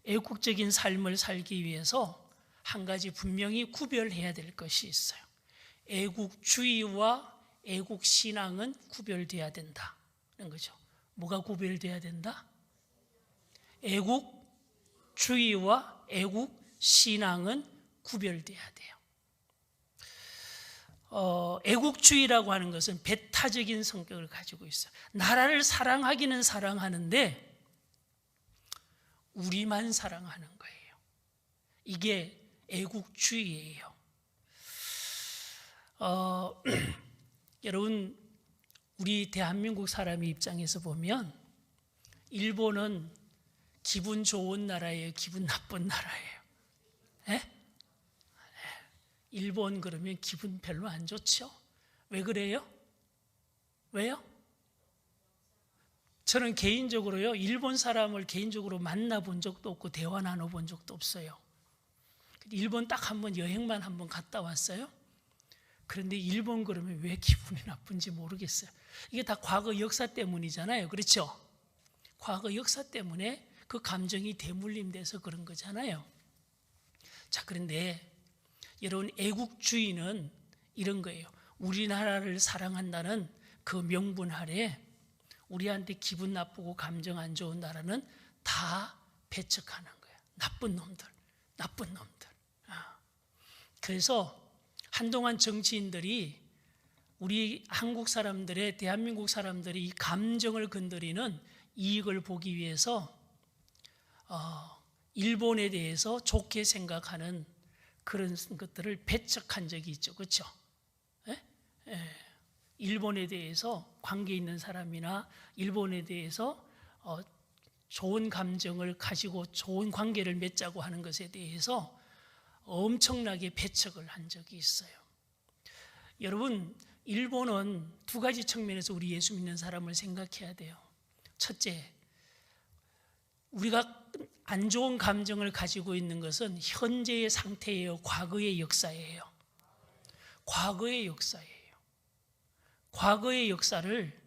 애국적인 삶을 살기 위해서 한 가지 분명히 구별해야 될 것이 있어요. 애국주의와 애국신앙은 구별돼야 된다는 거죠. 뭐가 구별돼야 된다? 애국주의와 애국신앙은 구별돼야 돼요. 애국주의라고 하는 것은 배타적인 성격을 가지고 있어요. 나라를 사랑하기는 사랑하는데 우리만 사랑하는 거예요. 이게 애국주의예요. 여러분 우리 대한민국 사람의 입장에서 보면 일본은 기분 좋은 나라예요? 기분 나쁜 나라예요? 에? 일본 그러면 기분 별로 안 좋죠? 왜 그래요? 왜요? 저는 개인적으로요, 일본 사람을 개인적으로 만나본 적도 없고 대화 나눠본 적도 없어요. 일본 딱 한 번 여행만 한 번 갔다 왔어요. 그런데 일본 그러면 왜 기분이 나쁜지 모르겠어요. 이게 다 과거 역사 때문이잖아요. 그렇죠? 과거 역사 때문에 그 감정이 대물림돼서 그런 거잖아요. 자, 그런데 여러분, 애국주의는 이런 거예요. 우리나라를 사랑한다는 그 명분 아래 우리한테 기분 나쁘고 감정 안 좋은 나라는 다 배척하는 거예요. 나쁜 놈들. 그래서 한동안 정치인들이 우리 한국 사람들의, 대한민국 사람들이 이 감정을 건드리는 이익을 보기 위해서 일본에 대해서 좋게 생각하는 그런 것들을 배척한 적이 있죠. 그렇죠? 일본에 대해서 관계 있는 사람이나 일본에 대해서 좋은 감정을 가지고 좋은 관계를 맺자고 하는 것에 대해서 엄청나게 배척을 한 적이 있어요. 여러분, 일본은 두 가지 측면에서 우리 예수 믿는 사람을 생각해야 돼요. 첫째, 우리가 안 좋은 감정을 가지고 있는 것은 현재의 상태예요, 과거의 역사예요? 과거의 역사예요. 과거의 역사를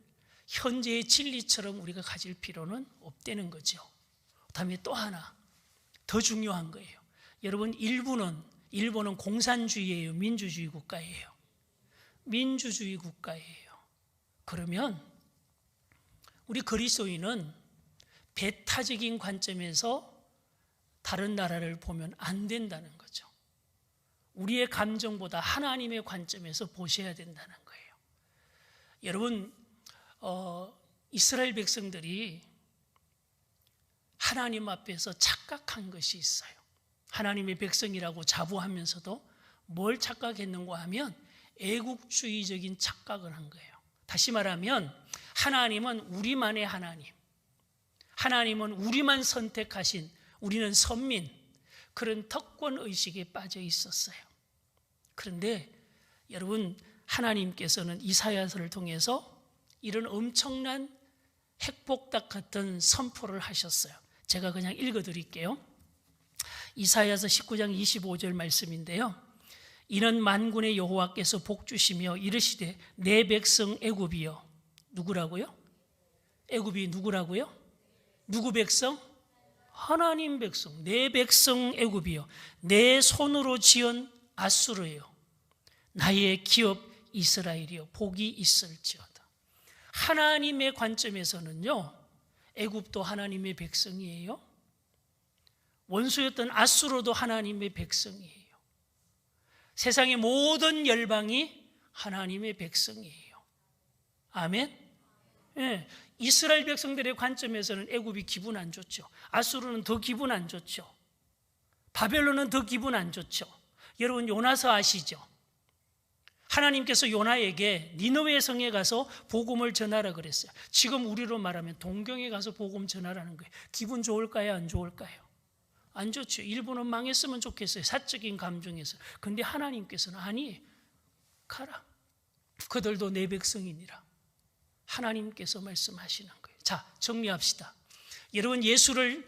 현재의 진리처럼 우리가 가질 필요는 없다는 거죠. 그다음에 또 하나 더 중요한 거예요. 여러분, 일본은 공산주의예요, 민주주의 국가예요? 민주주의 국가예요. 그러면 우리 그리스도인은 배타적인 관점에서 다른 나라를 보면 안 된다는 거죠. 우리의 감정보다 하나님의 관점에서 보셔야 된다는 거예요. 여러분, 이스라엘 백성들이 하나님 앞에서 착각한 것이 있어요. 하나님의 백성이라고 자부하면서도 뭘 착각했는가 하면 애국주의적인 착각을 한 거예요. 다시 말하면 하나님은 우리만의 하나님, 하나님은 우리만 선택하신, 우리는 선민, 그런 특권의식에 빠져 있었어요. 그런데 여러분, 하나님께서는 이사야서를 통해서 이런 엄청난 핵폭탄 같은 선포를 하셨어요. 제가 그냥 읽어드릴게요. 이사야서 19장 25절 말씀인데요. 이는 만군의 여호와께서 복주시며 이르시되 내 백성 애굽이여. 누구라고요? 애굽이 누구라고요? 누구 백성? 하나님 백성. 내 백성 애굽이여. 내 손으로 지은 아수르여. 나의 기업 이스라엘이여. 복이 있을지어다. 하나님의 관점에서는요, 애굽도 하나님의 백성이에요. 원수였던 아수르도 하나님의 백성이에요. 세상의 모든 열방이 하나님의 백성이에요. 아멘? 예, 이스라엘 백성들의 관점에서는 애굽이 기분 안 좋죠. 아수르는 더 기분 안 좋죠. 바벨론은 더 기분 안 좋죠. 여러분, 요나서 아시죠? 하나님께서 요나에게 니느웨 성에 가서 복음을 전하라 그랬어요. 지금 우리로 말하면 동경에 가서 복음 전하라는 거예요. 기분 좋을까요? 안 좋을까요? 안 좋죠. 일본은 망했으면 좋겠어요, 사적인 감정에서. 근데 하나님께서는 아니, 가라. 그들도 내 백성이니라. 하나님께서 말씀하시는 거예요. 자, 정리합시다. 여러분, 예수를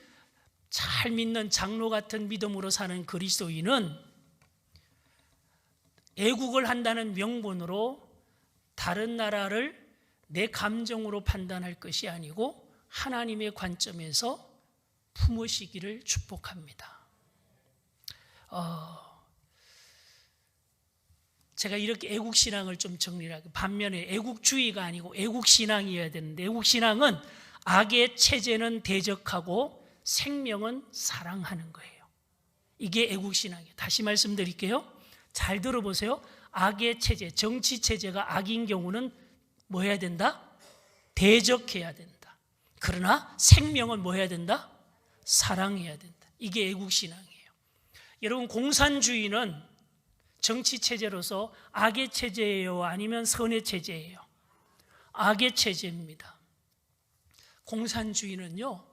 잘 믿는 장로 같은 믿음으로 사는 그리스도인은 애국을 한다는 명분으로 다른 나라를 내 감정으로 판단할 것이 아니고 하나님의 관점에서 품으시기를 축복합니다. 제가 이렇게 애국신앙을 좀 정리를 하고, 반면에 애국주의가 아니고 애국신앙이어야 되는데, 애국신앙은 악의 체제는 대적하고 생명은 사랑하는 거예요. 이게 애국신앙이에요. 다시 말씀드릴게요. 잘 들어보세요. 악의 체제, 정치 체제가 악인 경우는 뭐 해야 된다? 대적해야 된다. 그러나 생명은 뭐 해야 된다? 사랑해야 된다. 이게 애국신앙이에요. 여러분, 공산주의는 정치 체제로서 악의 체제예요? 아니면 선의 체제예요? 악의 체제입니다. 공산주의는요,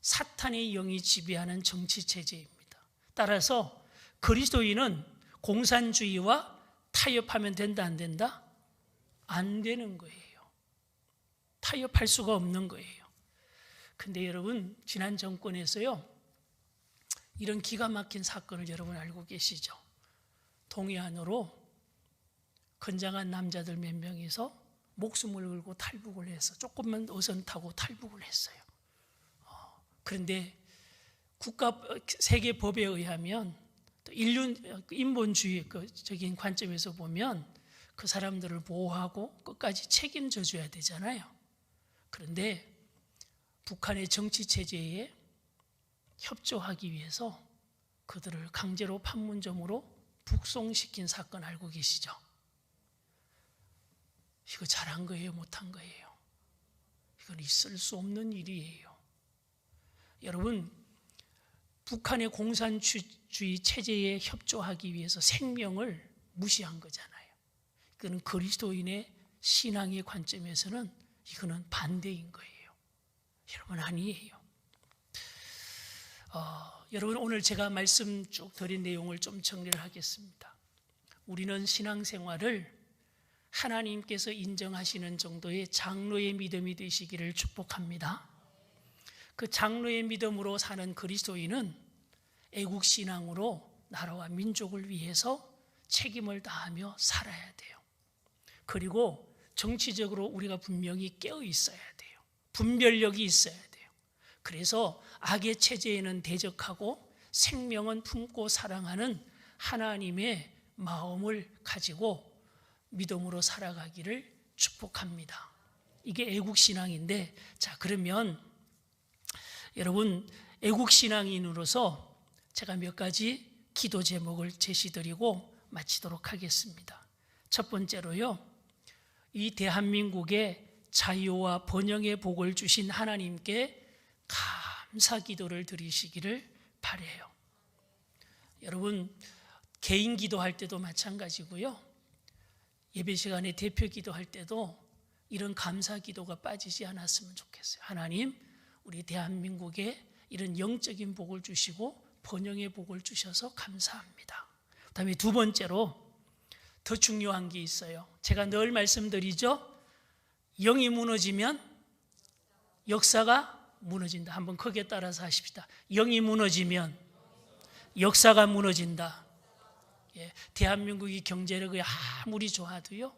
사탄의 영이 지배하는 정치 체제입니다. 따라서 그리스도인은 공산주의와 타협하면 된다, 안 된다? 안 되는 거예요. 타협할 수가 없는 거예요. 근데 여러분, 지난 정권에서요, 이런 기가 막힌 사건을 여러분 알고 계시죠? 동해안으로 건장한 남자들 몇 명이서 목숨을 걸고 탈북을 해서 조금만 어선 타고 탈북을 했어요. 그런데 세계 법에 의하면 또 인본주의적인 관점에서 보면 그 사람들을 보호하고 끝까지 책임져 줘야 되잖아요. 그런데 북한의 정치 체제에 협조하기 위해서 그들을 강제로 판문점으로 북송시킨 사건 알고 계시죠? 이거 잘한 거예요, 못한 거예요? 이건 있을 수 없는 일이에요. 여러분, 북한의 공산주의 체제에 협조하기 위해서 생명을 무시한 거잖아요. 이거는 그리스도인의 신앙의 관점에서는 이거는 반대인 거예요. 여러분, 아니에요. 여러분, 오늘 제가 말씀 쭉 드린 내용을 좀 정리를 하겠습니다. 우리는 신앙생활을 하나님께서 인정하시는 정도의 장로의 믿음이 되시기를 축복합니다. 그 장로의 믿음으로 사는 그리스도인은 애국신앙으로 나라와 민족을 위해서 책임을 다하며 살아야 돼요. 그리고 정치적으로 우리가 분명히 깨어 있어야 돼요. 분별력이 있어야 돼요. 그래서 악의 체제에는 대적하고 생명은 품고 사랑하는 하나님의 마음을 가지고 믿음으로 살아가기를 축복합니다. 이게 애국신앙인데, 자, 그러면 여러분, 애국신앙인으로서 제가 몇 가지 기도 제목을 제시드리고 마치도록 하겠습니다. 첫 번째로요, 이 대한민국에 자유와 번영의 복을 주신 하나님께 감사 기도를 드리시기를 바라요. 여러분, 개인 기도할 때도 마찬가지고요, 예배 시간에 대표 기도할 때도 이런 감사 기도가 빠지지 않았으면 좋겠어요. 하나님, 우리 대한민국에 이런 영적인 복을 주시고 번영의 복을 주셔서 감사합니다. 그다음에 두 번째로 더 중요한 게 있어요. 제가 늘 말씀드리죠. 영이 무너지면 역사가 무너진다. 한번 크게 따라서 하십시다. 영이 무너지면 역사가 무너진다. 예, 대한민국이 경제력이 아무리 좋아도요,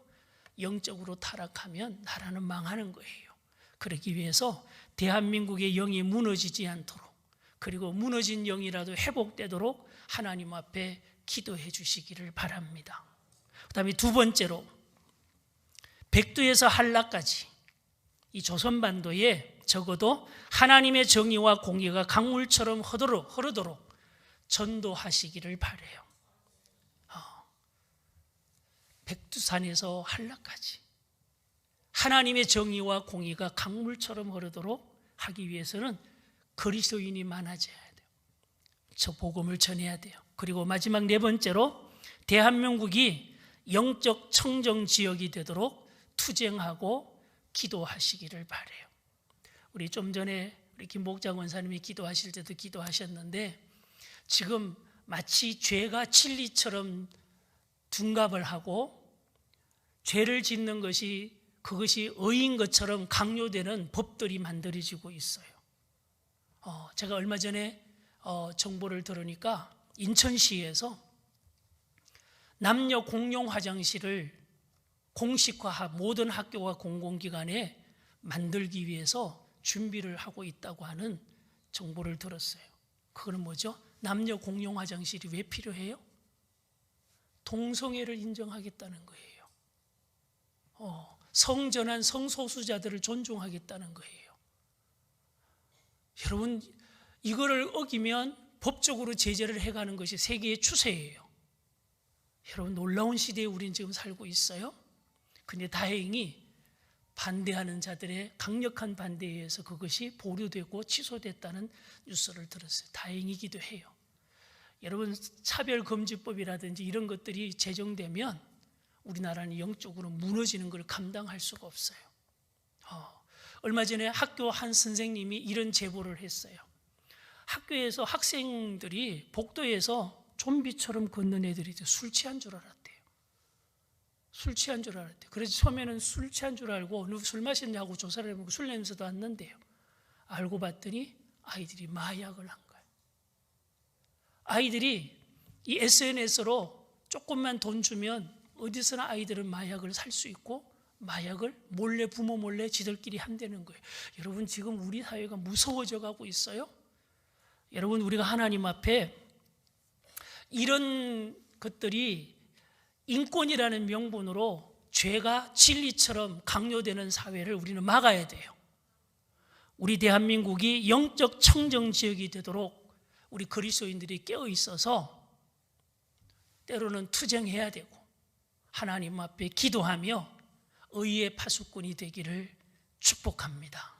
영적으로 타락하면 나라는 망하는 거예요. 그러기 위해서 대한민국의 영이 무너지지 않도록, 그리고 무너진 영이라도 회복되도록 하나님 앞에 기도해 주시기를 바랍니다. 그 다음에 두 번째로, 백두에서 한라까지 이 조선반도에 적어도 하나님의 정의와 공의가 강물처럼 흐르도록 전도하시기를 바라요. 백두산에서 한라까지 하나님의 정의와 공의가 강물처럼 흐르도록 하기 위해서는 그리스도인이 많아져야 돼요. 저 복음을 전해야 돼요. 그리고 마지막 네 번째로, 대한민국이 영적 청정 지역이 되도록 투쟁하고 기도하시기를 바라요. 우리 좀 전에 우리 김복장 원사님이 기도하실 때도 기도하셨는데, 지금 마치 죄가 진리처럼 둔갑을 하고 죄를 짓는 것이 그것이 의인 것처럼 강요되는 법들이 만들어지고 있어요. 제가 얼마 전에 정보를 들으니까 인천시에서 남녀 공용 화장실을 공식화, 모든 학교와 공공기관에 만들기 위해서 준비를 하고 있다고 하는 정보를 들었어요. 그거는 뭐죠? 남녀 공용 화장실이 왜 필요해요? 동성애를 인정하겠다는 거예요. 성전한 성소수자들을 존중하겠다는 거예요. 여러분, 이거를 어기면 법적으로 제재를 해가는 것이 세계의 추세예요. 여러분, 놀라운 시대에 우리는 지금 살고 있어요. 근데 다행히 반대하는 자들의 강력한 반대에 의해서 그것이 보류되고 취소됐다는 뉴스를 들었어요. 다행이기도 해요. 여러분, 차별금지법이라든지 이런 것들이 제정되면 우리나라는 영적으로 무너지는 걸 감당할 수가 없어요. 얼마 전에 학교 한 선생님이 이런 제보를 했어요. 학교에서 학생들이 복도에서 좀비처럼 걷는 애들이 술 취한 줄 알았대요. 술 취한 줄 알았대요. 그래서 처음에는 술 취한 줄 알고 너 술 마셨냐고 조사를 해보고 술 냄새도 안 난대요. 알고 봤더니 아이들이 마약을 한 거예요. 아이들이 이 SNS로 조금만 돈 주면 어디서나 아이들은 마약을 살 수 있고 마약을 몰래 부모 몰래 지들끼리 한다는 거예요. 여러분 지금 우리 사회가 무서워져 가고 있어요. 여러분 우리가 하나님 앞에 이런 것들이 인권이라는 명분으로 죄가 진리처럼 강요되는 사회를 우리는 막아야 돼요. 우리 대한민국이 영적 청정 지역이 되도록 우리 그리스도인들이 깨어 있어서 때로는 투쟁해야 되고 하나님 앞에 기도하며 의의 파수꾼이 되기를 축복합니다.